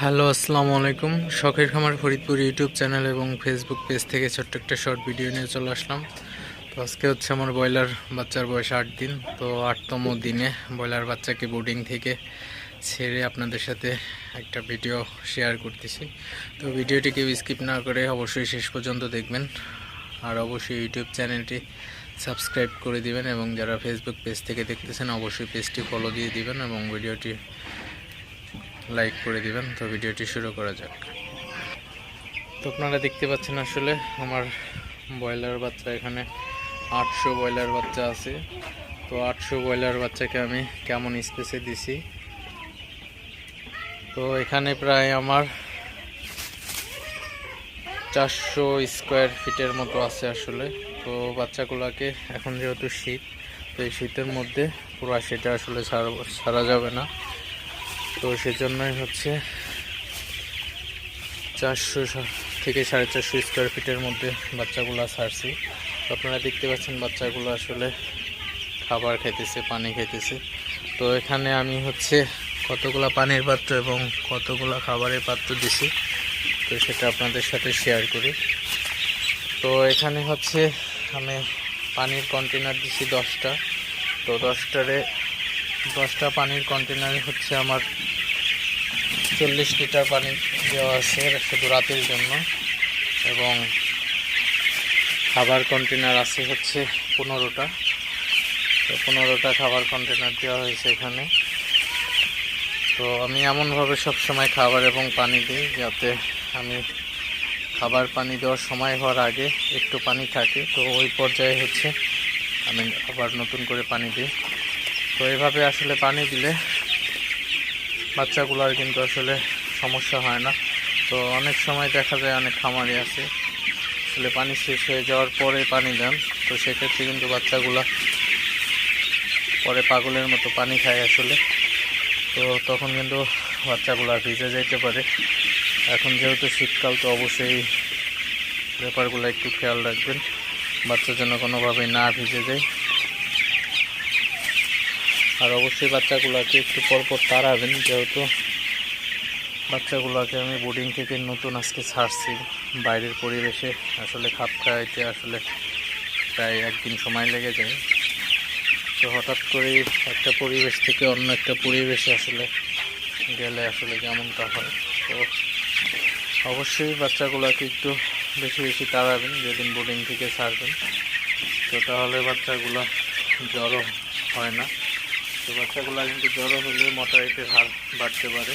Hello, আসসালামু আলাইকুম। শখের খামার ফরিদপুর ইউটিউব চ্যানেল এবং ফেসবুক পেজ থেকে ছোট্ট একটা শর্ট ভিডিও নিয়ে চলে আসলাম। তো আজকে হচ্ছে আমার ব্রয়লার বাচ্চার বয়স 8 দিন। তো 8তম দিনে ব্রয়লার বাচ্চাকে বোর্ডিং থেকে ছেড়ে আপনাদের সাথে একটা ভিডিও শেয়ার করতেছি। তো ভিডিওটি কেউ স্কিপ না করে অবশ্যই শেষ পর্যন্ত দেখবেন, আর অবশ্যই ইউটিউব চ্যানেলটি সাবস্ক্রাইব করে দিবেন, এবং যারা ফেসবুক পেজ থেকে দেখতেছেন অবশ্যই পেজটি ফলো দিয়ে দিবেন এবং ভিডিওটি লাইক করে দিবেন। তো ভিডিওটি শুরু করা যাক। তো আপনারা দেখতে পাচ্ছেন আসলে আমার ব্রয়লার বাচ্চা, এখানে 800 ব্রয়লার বাচ্চা আছে। তো 800 ব্রয়লার বাচ্চাকে আমি কেমন স্পেসে দিছি, তো এখানে প্রায় আমার 400 স্কোয়ার ফিটের মতো আছে আসলে। তো বাচ্চাগুলোকে এখন যেহেতু শীত, তো এই শীতের মধ্যে পুরো সেটা আসলে ছাড়া যাবে না। তো সেজন্যই হচ্ছে 400 থেকে 450 স্কোয়ার ফিটের মধ্যে বাচ্চাগুলো ছাড়ছি। তো আপনারা দেখতে পাচ্ছেন বাচ্চাগুলো আসলে খাবার খাইতেছে, পানি খাইতেছে। তো এখানে আমি হচ্ছে কতগুলা পানির পাত্র এবং কতগুলা খাবারের পাত্র দিছি, তো সেটা আপনাদের সাথে শেয়ার করি। তো এখানে হচ্ছে আমি পানির কন্টেনার দিছি 10টা। তো 10টা পানির কন্টেনারে হচ্ছে আমার 40 লিটার পানি দেওয়া আছে শুধু রাতের জন্য, এবং খাবার কন্টেনার আছে হচ্ছে 15টা। তো 15টা খাবার কন্টেনার দেওয়া হয়েছে এখানে। তো আমি এমনভাবে সবসময় খাবার এবং পানি দিই যাতে আমি খাবার পানি দেওয়ার সময় হওয়ার আগে একটু পানি থাকে, তো ওই পর্যায়ে হচ্ছে আমি আবার নতুন করে পানি দিই। তো এইভাবে আসলে পানি দিলে বাচ্চাগুলোর কিন্তু আসলে সমস্যা হয় না। তো অনেক সময় দেখা যায় অনেক খামারি আছে আসলে পানি শেষ হয়ে যাওয়ার পরে পানি দেন, তো সেক্ষেত্রে কিন্তু বাচ্চাগুলো পরে পাগলের মতো পানি খায় আসলে। তো তখন কিন্তু বাচ্চাগুলো ভিজে যেতে পারে। এখন যেহেতু শীতকাল, তো অবশ্যই ব্যাপারগুলো একটু খেয়াল রাখবেন, বাচ্চা যেন কোনোভাবেই না ভিজে যায়। আর অবশ্যই বাচ্চাগুলোকে একটু পরপর তাড়াবেন, যেহেতু বাচ্চাগুলোকে আমি বোর্ডিং থেকে নতুন আজকে ছাড়ছি। বাইরের পরিবেশে আসলে খাপ খাইতে আসলে প্রায় একদিন সময় লেগে যায়। তো হঠাৎ করে একটা পরিবেশ থেকে অন্য একটা পরিবেশে আসলে গেলে আসলে যেমনটা হয়, তো অবশ্যই বাচ্চাগুলোকে একটু বেশি বেশি তাড়াবেন যেদিন বোর্ডিং থেকে ছাড়বেন। তো তাহলে বাচ্চাগুলো জ্বরও হয় না। তো বাচ্চাগুলো কিন্তু জ্বরও হলে মর্টালিটির হার বাড়তে পারে।